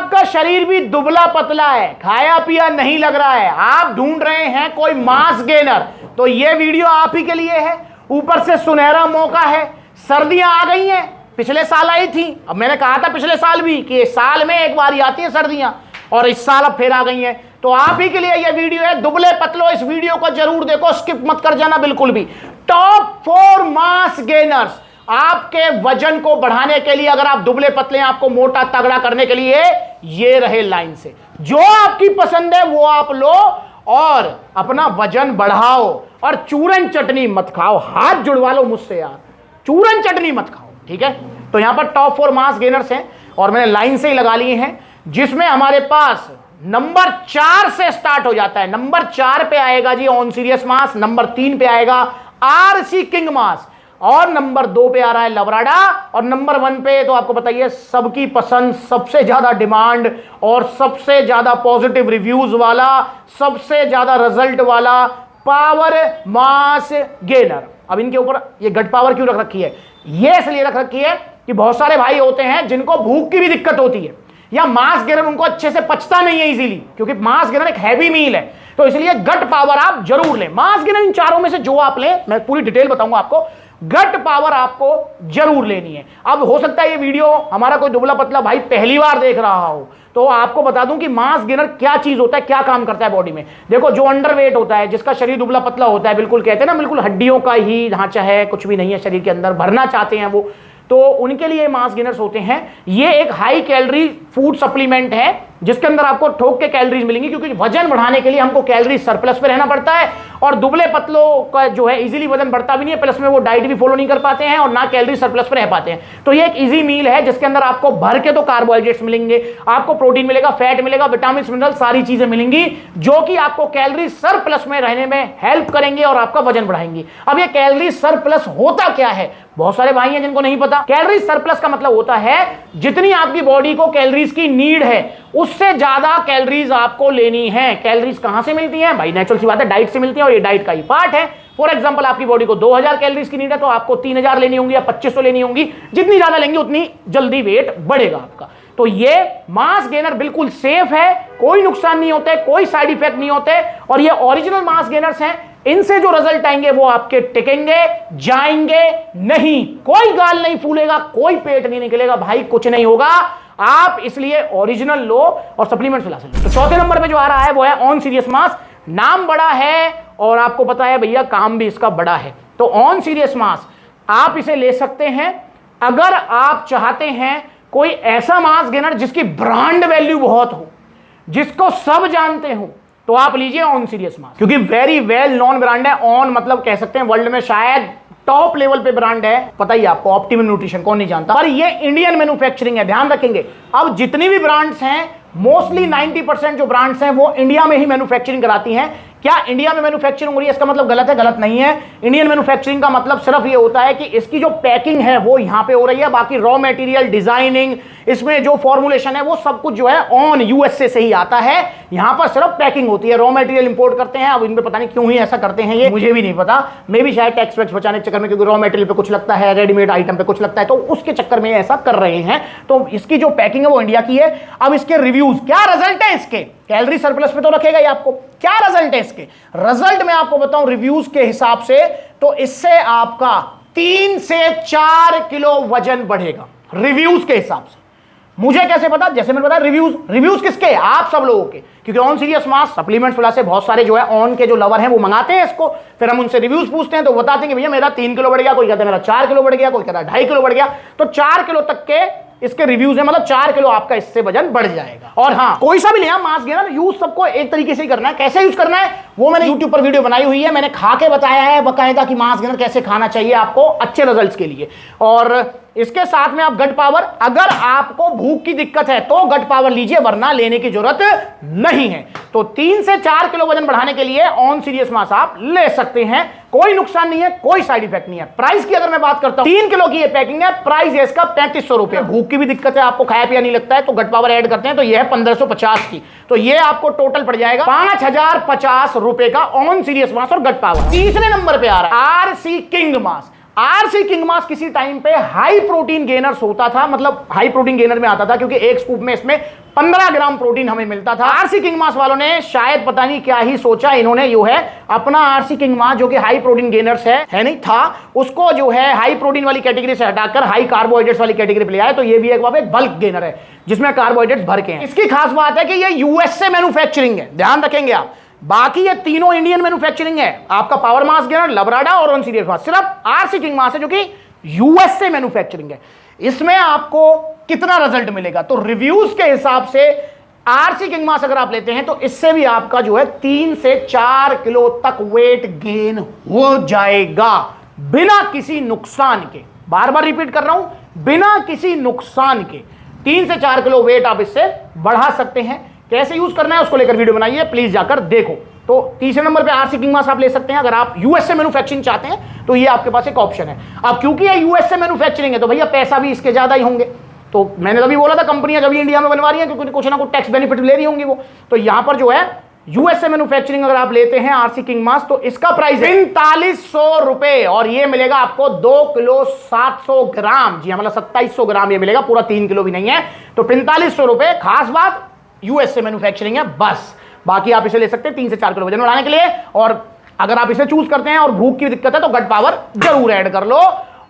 आपका शरीर भी दुबला पतला है, खाया पिया नहीं लग रहा है, आप ढूंढ रहे हैं कोई मास गेनर, तो ये वीडियो आप ही के लिए है। ऊपर से सुनहरा मौका है, सर्दियां आ गई हैं, पिछले साल आई थी, अब मैंने कहा था पिछले साल भी कि साल में एक बार ही आती है सर्दियां, और इस साल अब फिर आ गई हैं, तो आप ही के लिए ये वीडियो है। दुबले पतलो इस वीडियो को जरूर देखो, स्किप मत कर जाना बिल्कुल भी। टॉप 4 मास गेनर्स, आपके वजन को बढ़ाने के लिए, अगर आप दुबले पतले हैं, आपको मोटा तगड़ा करने के लिए ये रहे लाइन से। जो आपकी पसंद है वो आप लो और अपना वजन बढ़ाओ, और चूरन चटनी मत खाओ, हाथ जुड़वा लो मुझसे यार, चूरन चटनी मत खाओ, ठीक है। तो यहां पर टॉप 4 मास गेनर्स हैं और मैंने लाइन से ही लगा लिए हैं, जिसमें हमारे पास नंबर 4 से स्टार्ट हो जाता है। नंबर 4 पे आएगा जी ऑन सीरियस मास, नंबर 3 पे आएगा आरसी किंग मास, और नंबर 2 पे आ रहा है लवराडा, और नंबर 1 पे तो आपको बताइए सबकी पसंद, सबसे ज्यादा डिमांड और सबसे ज्यादा पॉजिटिव रिव्यूज वाला, सबसे ज्यादा रिजल्ट वाला पावर मास गेनर। अब इनके ऊपर ये गट पावर क्यों रख रखी है? ये इसलिए रख रखी है कि बहुत सारे भाई होते हैं जिनको भूख की भी दिक्कत होती है, या मास गेनर उनको अच्छे से पचता नहीं है इजीली, क्योंकि मास गेनर एक हैवी मील है, तो इसलिए गट पावर आप जरूर लें। मास गेनर इन चारों में से जो आप लें, मैं पूरी डिटेल बताऊंगा आपको, गट पावर आपको जरूर लेनी है। अब हो सकता है ये वीडियो हमारा कोई दुबला पतला भाई पहली बार देख रहा हो, तो आपको बता दूं कि मास गेनर क्या चीज होता है, क्या काम करता है बॉडी में। देखो, जो अंडरवेट होता है, जिसका शरीर दुबला पतला होता है, बिल्कुल कहते हैं ना, बिल्कुल हड्डियों का ही ढांचा है, कुछ भी नहीं है शरीर के अंदर, भरना चाहते हैं वो, तो उनके लिए मास गेनर्स होते हैं। ये एक हाई कैलोरी फूड सप्लीमेंट है, जिसके अंदर आपको ठोक के कैलोरीज मिलेंगी, क्योंकि वजन बढ़ाने के लिए हमको कैलोरी सरप्लस पे रहना पड़ता है, और दुबले पतलों का जो है इजीली वजन बढ़ता भी नहीं है, प्लस में वो डाइट भी फॉलो नहीं कर पाते हैं और ना कैलोरी सरप्लस पे रह पाते हैं। तो ये एक इजी मील है, जिसके अंदर आपको भर के तो कार्बोहाइड्रेट्स मिलेंगे, आपको प्रोटीन मिलेगा, फैट मिलेगा, विटामिन मिनरल, सारी चीजें मिलेंगी, जो कि आपको कैलोरी सरप्लस में रहने में हेल्प करेंगे और आपका वजन बढ़ाएंगे। अब ये कैलोरी सरप्लस होता क्या है? बहुत सारे भाई हैं जिनको नहीं पता। कैलोरी सरप्लस का मतलब होता है जितनी आपकी बॉडी को कैलोरीज की नीड है, उससे ज्यादा कैलोरीज आपको लेनी है। कैलोरीज कहां से मिलती हैं भाई? नेचुरल सी बात है, डाइट से मिलती है, और ये डाइट का ही पार्ट है। फॉर एग्जांपल, आपकी बॉडी को 2000 कैलोरीज की नीड है, तो आपको 3000 लेनी होंगी या 2500 लेनी होंगी। जितनी ज्यादा लेंगे उतनी जल्दी वेट बढ़ेगा आपका। तो ये मास गेनर बिल्कुल सेफ है, कोई नुकसान नहीं होते, कोई साइड इफेक्ट नहीं होते, और ये ओरिजिनल मास गेनर्स हैं। इनसे जो रिजल्ट आएंगे वो आपके टिकेंगे, जाएंगे नहीं, कोई गाल नहीं फूलेगा, कोई पेट नहीं निकलेगा भाई, कुछ नहीं होगा। आप इसलिए ओरिजिनल लो और सप्लीमेंट्स ला सकते। तो चौथे नंबर पे जो आ रहा है वो है ऑन सीरियस मास। नाम बड़ा है और आपको पता है भैया काम भी इसका बड़ा है, तो ऑन सीरियस मास आप इसे ले सकते हैं। अगर आप चाहते हैं कोई ऐसा मास गेनर जिसकी ब्रांड वैल्यू बहुत हो, जिसको सब जानते हो, तो आप लीजिए ऑन सीरियस मास, क्योंकि वेरी वेल नॉन ब्रांड है। ऑन मतलब कह सकते हैं वर्ल्ड में शायद टॉप लेवल पे ब्रांड है, पता ही आपको, ऑप्टिमम न्यूट्रिशन, कौन नहीं जानता। पर ये इंडियन मैन्युफैक्चरिंग है, ध्यान रखेंगे। अब जितनी भी ब्रांड्स हैं, मोस्टली 90% जो ब्रांड्स हैं वो इंडिया में ही मैन्युफैक्चरिंग कराती हैं। क्या इंडिया में मैन्युफैक्चरिंग हो रही है इसका मतलब गलत है? गलत नहीं है। इंडियन मैन्युफैक्चरिंग का मतलब सिर्फ ये होता है कि इसकी जो पैकिंग है वो यहां पे हो रही है, बाकी रॉ मटेरियल, डिजाइनिंग, इसमें जो फॉर्मुलेशन है वो सब कुछ जो है ऑन यूएसए से ही आता है। यहां पर सिर्फ पैकिंग होती है, रॉ मटेरियल इंपोर्ट करते हैं। अब इन पे पता नहीं क्यों ही ऐसा करते हैं, ये मुझे भी नहीं पता, मे भी शायद टैक्स वैक्स बचाने के चक्कर में, क्योंकि रॉ मटेरियल पे कुछ लगता है, रेडीमेड आइटम पे कुछ लगता है, तो उसके चक्कर में ऐसा कर रहे हैं। तो इसकी जो पैकिंग है वो इंडिया की है। अब इसके रिव्यूज, क्या रिजल्ट है इसके? कैलोरी सरप्लस पे तो रखेगा ही आपको। क्या रिजल्ट है इसके? रिजल्ट मैं आपको बताऊं रिव्यूज के हिसाब से, तो इससे आपका 3 से 4 किलो वजन बढ़ेगा रिव्यूज के हिसाब से। मुझे कैसे पता? जैसे मैंने बताया, रिव्यूज किसके? आप सब लोगों के, क्योंकि ऑन सीरियस मास सप्लीमेंट्स वाला से बहुत सारे जो है ऑन के जो लवर हैं वो मंगाते हैं इसको, फिर हम उनसे रिव्यूज पूछते हैं, तो बताते हैं कि भैया मेरा 3 किलो बढ़ गया, कोई कहता है मेरा 4 किलो बढ़ गया, कोई कहता है 2.5 किलो बढ़ गया। तो 4 किलो तक के इसके रिव्यूज है, मतलब 4 किलो आपका इससे वजन बढ़ जाएगा। और हाँ, कोई सा भी ले मास गेनर, यूज सबको एक तरीके से ही करना है। कैसे यूज करना है वो मैंने YouTube पर वीडियो बनाई हुई है, मैंने खा के बताया है बकायदा कि मास गेनर कैसे खाना चाहिए आपको अच्छे रिजल्ट्स के लिए। और इसके साथ में आप गट पावर, अगर आपको भूख की दिक्कत है तो गट पावर लीजिए, वरना लेने की जरूरत नहीं है। तो 3 से 4 किलो वजन बढ़ाने के लिए ऑन सीरियस मास आप ले सकते हैं, कोई नुकसान नहीं है, कोई साइड इफेक्ट नहीं है। प्राइस की अगर मैं बात करता हूं, 3 किलो की ये पैकिंग है, प्राइस है इसका 3500 रुपए। भूख की भी दिक्कत है, आपको खाया पिया नहीं लगता है, तो गट पावर ऐड करते हैं, तो ये है 1550 की, तो ये आपको टोटल पड़ जाएगा 5050 रुपए का ऑन सीरियस मास और गट पावर। तीसरे नंबर पे आ रहा है आरसी किंग मास। आरसी किंग मास किसी टाइम पे हाई प्रोटीन गेनर्स होता था, मतलब हाई प्रोटीन गेनर में आता था, क्योंकि एक स्कूप में इसमें 15 ग्राम प्रोटीन हमें मिलता था। आरसी किंग मास वालों ने शायद पता नहीं क्या ही सोचा, इन्होंने जो है अपना आरसी किंग मास जो कि हाई प्रोटीन गेनर्स है नहीं था, उसको जो है हाई प्रोटीन वाली कैटेगरी से हटाकर हाई कार्बोहाइड्रेट्स वाली कैटेगरी पे ले आए। तो ये भी एक बल्क गेनर है जिसमें कार्बोहाइड्रेट्स भर के हैं। इसकी खास बात है कि ये यूएस से मैन्युफैक्चरिंग है, ध्यान रखेंगे आप। बाकी ये तीनों इंडियन मैन्युफैक्चरिंग है, आपका पावर मास गेनर, लबराडा और ऑन सीरियस मास। सिर्फ आरसी किंग मास है जो कि यूएस से मैन्युफैक्चरिंग है। इसमें आपको कितना रिजल्ट मिलेगा, तो रिव्यूज के हिसाब से आरसी किंग मास अगर आप लेते हैं तो इससे भी आपका जो है 3 से 4 किलो तक वेट गेन हो जाएगा बिना किसी नुकसान के। बार बार रिपीट कर रहा हूं, बिना किसी नुकसान के 3 से 4 किलो वेट आप इससे बढ़ा सकते हैं। कैसे यूज करना है उसको लेकर वीडियो बनाइए, प्लीज जाकर देखो। तो तीसरे नंबर पे आरसी किंग मास आप ले सकते हैं अगर आप यूएस से मैन्युफैक्चरिंग चाहते हैं, तो ये आपके पास एक ऑप्शन है। अब क्योंकि ये यूएस से मैन्युफैक्चरिंग है तो भैया पैसा भी इसके ज्यादा ही होंगे। तो मैंने तभी बोला था कंपनियां जब इंडिया में बनवा रही हैं क्योंकि कुछ ना कुछ टैक्स बेनिफिट ले रही होंगी वो। तो यहां पर जो है यूएस से मैन्युफैक्चरिंग अगर आप लेते हैं आरसी किंग मास तो इसका प्राइस है 4500 रुपए, और ये मिलेगा आपको 2 किलो 700 ग्राम। जी हाँ, मतलब 2700 ग्राम ये मिलेगा, पूरा 3 किलो भी नहीं है। तो 4500 रुपए, खास बात यूएस से मैन्युफैक्चरिंग है बस। बाकी आप इसे ले सकते हैं 3 से 4 किलो वजन बढ़ाने के लिए। और अगर आप इसे चूज करते हैं और भूख की दिक्कत है तो गट पावर जरूर ऐड कर लो।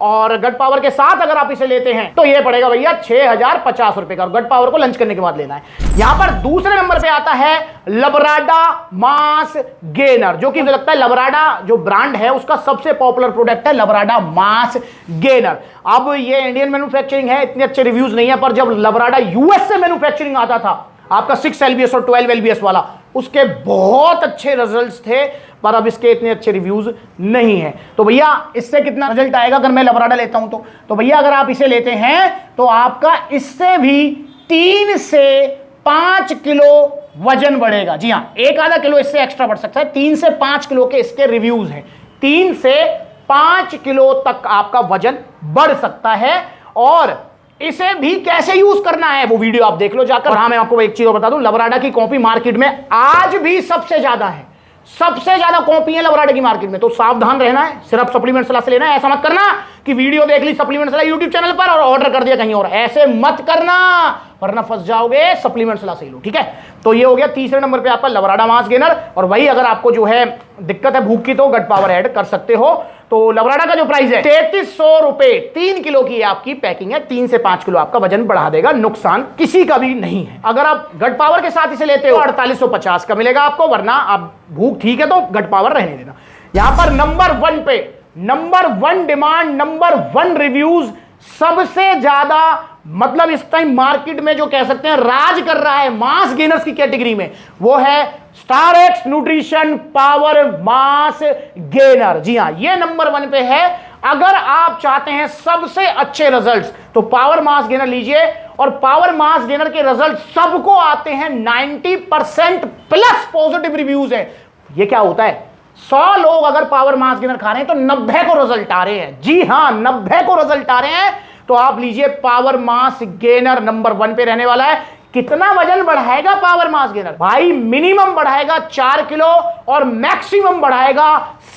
और गट पावर के साथ अगर आप इसे लेते हैं तो ये पड़ेगा भैया 6050 रुपए का। गट पावर को लंच करने के बाद लेना है। यहां पर दूसरे नंबर पे आता है लबराडा मास गेनर, जो कि मुझे लगता है लबराडा जो ब्रांड है उसका सबसे पॉपुलर प्रोडक्ट है लबराडा मास गेनर। अब ये इंडियन मैन्युफैक्चरिंग है, इतने अच्छे रिव्यूज नहीं है, पर जब लबराडा यूएस से मैन्युफैक्चरिंग आता था आपका 6 LBS और 12 LBS वाला, उसके बहुत अच्छे रिजल्ट्स थे, पर अब इसके इतने अच्छे रिव्यूज नहीं है। तो भैया इससे कितना रिजल्ट आएगा अगर मैं लबराडा लेता हूं तो भैया अगर आप इसे लेते हैं तो आपका इससे भी 3 से 5 किलो वजन बढ़ेगा। जी हां, 1 आधा किलो इससे एक्स्ट्रा बढ़ सकता है। 3 से 5 किलो के इसके रिव्यूज हैं, 3 से 5 किलो तक आपका वजन बढ़ सकता है। और इसे भी कैसे यूज करना है वो वीडियो आप देख लो जाकर। और हाँ, मैं आपको एक चीज और बता दूं, लबराडा की कॉपी मार्केट में आज भी सबसे ज्यादा है, सबसे ज्यादा कॉपी है लबराडा की मार्केट में। तो सावधान रहना है, सिर्फ सप्लीमेंट सलाह से लेना है। ऐसा मत करना कि वीडियो देख ली सप्लीमेंट सलाह यूट्यूब चैनल पर और ऑर्डर कर दिया कहीं और, ऐसे मत करना वरना फंस जाओगे। सप्लीमेंट सलाह से लो, ठीक है। तो ये हो गया तीसरे नंबर पे आपका लबराडा मास गेनर। और वही अगर आपको जो है दिक्कत है भूख की तो गट पावर ऐड कर सकते हो। तो लबराडा का जो प्राइस है 3300 रुपए, 3 किलो की आपकी पैकिंग है, 3 से 5 किलो आपका वजन बढ़ा देगा, नुकसान किसी का भी नहीं है। अगर आप गट पावर के साथ इसे लेते हो 4850 का मिलेगा आपको, वरना आप भूख ठीक है तो गट पावर रहने देना। यहां पर नंबर 1 पे, नंबर 1 डिमांड, नंबर 1 रिव्यूज, सबसे ज्यादा मतलब इस टाइम मार्केट में जो कह सकते हैं राज कर रहा है मास गेनर्स की कैटेगरी में, वो है Star X Nutrition power mass gainer. जी हां, ये नंबर 1 पे है। अगर आप चाहते हैं सबसे अच्छे रिजल्ट्स तो पावर मास गेनर लीजिए। और पावर मास गेनर के रिजल्ट सबको आते हैं, 90% प्लस पॉजिटिव रिव्यूज है। ये क्या होता है, 100 लोग अगर पावर मास गेनर खा रहे हैं तो 90 को रिजल्ट आ रहे हैं। जी हां, 90 को रिजल्ट आ रहे हैं। तो आप लीजिए पावर मास गेनर, नंबर 1 पे रहने वाला है। कितना वजन बढ़ाएगा पावर मास गेनर भाई, मिनिमम बढ़ाएगा 4 किलो और मैक्सिमम बढ़ाएगा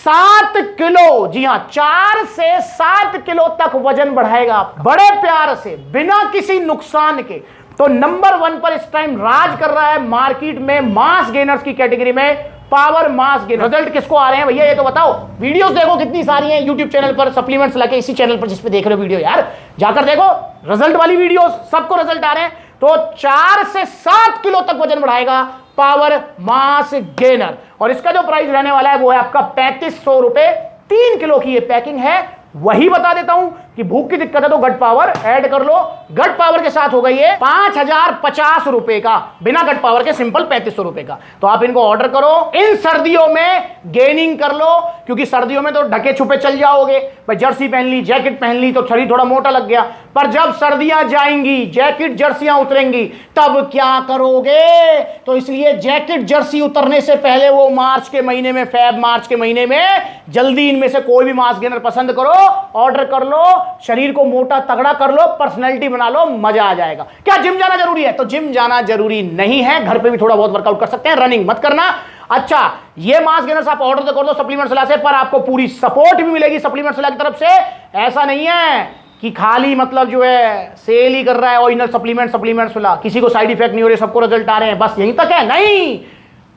7 किलो। जी हां, 4 से 7 किलो तक वजन बढ़ाएगा बड़े प्यार से, बिना किसी नुकसान के। तो नंबर 1 पर इस टाइम राज कर रहा है मार्केट में मास गेनर्स की कैटेगरी में पावर मास गेनर। रिजल्ट किसको आ रहे हैं भैया ये तो बताओ। वीडियोस देखो कितनी सारी हैं यूट्यूब चैनल पर, सप्लीमेंट्स लाके इसी चैनल पर जिस पे देख रहे हो वीडियो, यार जाकर देखो रिजल्ट वाली वीडियोस, सबको रिजल्ट आ रहे हैं। तो 4 से 7 किलो तक वजन बढ़ाएगा पावर मास गेनर। और इसका जो प्राइस रहने वाला है वो है आपका 3500 रुपए, 3 किलो की ये पैकिंग है। वही बता देता हूं कि भूख की दिक्कत है तो गट पावर ऐड कर लो। गट पावर के साथ हो गई है 5050 रुपए का, बिना गट पावर के सिंपल 3500 रुपए का। तो आप इनको ऑर्डर करो। इन सर्दियों में गेनिंग कर लो, क्योंकि सर्दियों में तो ढके छुपे चल जाओगे भाई, जर्सी पहन ली, जैकेट पहन ली तो शरीर थोड़ा मोटा लग गया। पर जब सर्दियां जाएंगी, जैकेट जर्सियां उतरेंगी, तब क्या करोगे? तो इसलिए जैकेट जर्सी उतरने से पहले वो मार्च के महीने में, फेब मार्च के महीने में जल्दी इनमें से कोई भी मास गेनर पसंद करो, ऑर्डर कर लो, शरीर को मोटा तगड़ा कर लो, पर्सनैलिटी बना लो, मजा आ जाएगा। क्या जिम जाना जरूरी है? तो जिम जाना जरूरी नहीं है, घर पे भी थोड़ा बहुत वर्कआउट कर सकते हैं, रनिंग मत करना। अच्छा, ये मास गेनर्स आप ऑर्डर तो कर दो सप्लीमेंट सलाह से, पर आपको पूरी सपोर्ट भी मिलेगी सप्लीमेंट सलाह की तरफ से। ऐसा नहीं है कि खाली मतलब जो है सेल ही कर रहा है ओरिजिनल सप्लीमेंट्स वाला, किसी को साइड इफेक्ट नहीं हो रहे, सबको रिजल्ट आ रहे हैं, बस यहीं तक है। नहीं,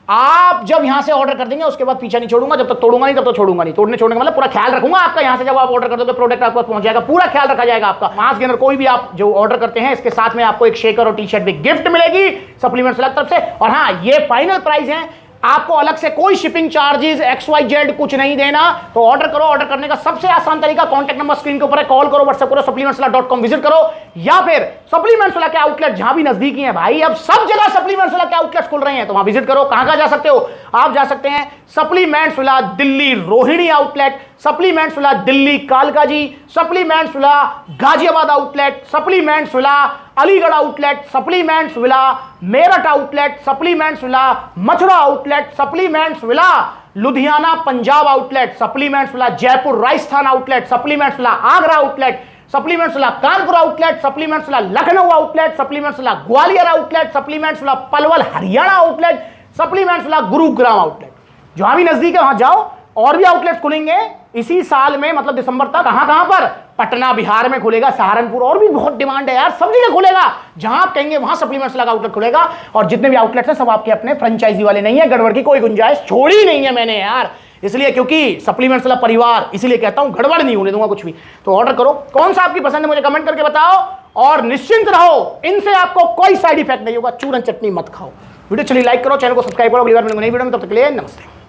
आप जब यहां से ऑर्डर कर देंगे उसके बाद पीछा नहीं छोड़ूंगा, जब तक तोड़ूंगा नहीं तब तक छोड़ूंगा नहीं। तोड़ने छोड़ने का मतलब पूरा ख्याल रखूंगा आपका। यहां से जब आप ऑर्डर कर दोगे प्रोडक्ट आपको पहुंच जाएगा, पूरा ख्याल रखा जाएगा आपका। मास गेनर कोई भी आप जो ऑर्डर करते हैं इसके साथ में आपको एक शेकर और टी शर्ट भी गिफ्ट मिलेगी सप्लीमेंट्स वाला तरफ से। और हाँ, ये फाइनल प्राइस है, आपको अलग से कोई शिपिंग चार्जेस XYZ कुछ नहीं देना। तो ऑर्डर करो, ऑर्डर करने का सबसे आसान तरीका कॉन्टैक्ट नंबर स्क्रीन के ऊपर है, कॉल करो, व्हाट्सएप करो, supplementswala.com विजिट करो, या फिर सप्लीमेंट्स वाला के आउटलेट जहां भी नजदीकी है भाई, अब सब जगह सप्लीमेंट्स वाला के आउटलेट्स खुल रहे हैं, तो वहां विजिट करो। कहां जा सकते हो आप? जा सकते हैं सप्लीमेंट्स वाला दिल्ली रोहिणी आउटलेट, सप्लीमेंट्स वाला दिल्ली कालकाजी, सप्लीमेंट्स वाला गाजियाबाद आउटलेट, सप्लीमेंट्स वाला अलीगढ़ आउटलेट, सप्लीमेंट्स वाला मेरठ आउटलेट, सप्लीमेंट्स वाला मथुरा आउटलेट, सप्लीमेंट्स वाला लुधियाना पंजाब आउटलेट, सप्लीमेंट्स वाला जयपुर राजस्थान आउटलेट, सप्लीमेंट्स वाला आगरा आउटलेट, सप्लीमेंट्स वाला कानपुर आउटलेट, सप्लीमेंट्स वाला लखनऊ आउटलेट, सप्लीमेंट्स वाला ग्वालियर आउटलेट, सप्लीमेंट्स वाला पलवल हरियाणा आउटलेट, सप्लीमेंट्स वाला गुरुग्राम आउटलेट। जहां भी नजदीक है वहां जाओ। और भी आउटलेट्स खुलेंगे इसी साल में, मतलब दिसंबर तक। कहां पर? पटना बिहार में खुलेगा, सहारनपुर, और भी बहुत डिमांड है यार, सब जगह खुलेगा। जहां आप कहेंगे वहां सप्लीमेंट्स वाला आउटलेट खुलेगा। और जितने भी आउटलेट्स हैं सब आपके अपने फ्रेंचाइजी वाले नहीं है, गड़बड़ की कोई गुंजाइश छोड़ी नहीं है मैंने यार, इसलिए क्योंकि सप्लीमेंट्स वाला परिवार, इसलिए कहता हूं गड़बड़ नहीं होने दूंगा कुछ भी। तो ऑर्डर करो, कौन सा आपकी पसंद है मुझे कमेंट करके बताओ, और निश्चिंत रहो, इनसे आपको कोई साइड इफेक्ट नहीं होगा। चूरन चटनी मत खाओ। वीडियो चलिए लाइक करो, चैनल को सब्सक्राइब करो। अगली बार मिलेंगे नई वीडियो में, तब तक के लिए नमस्ते।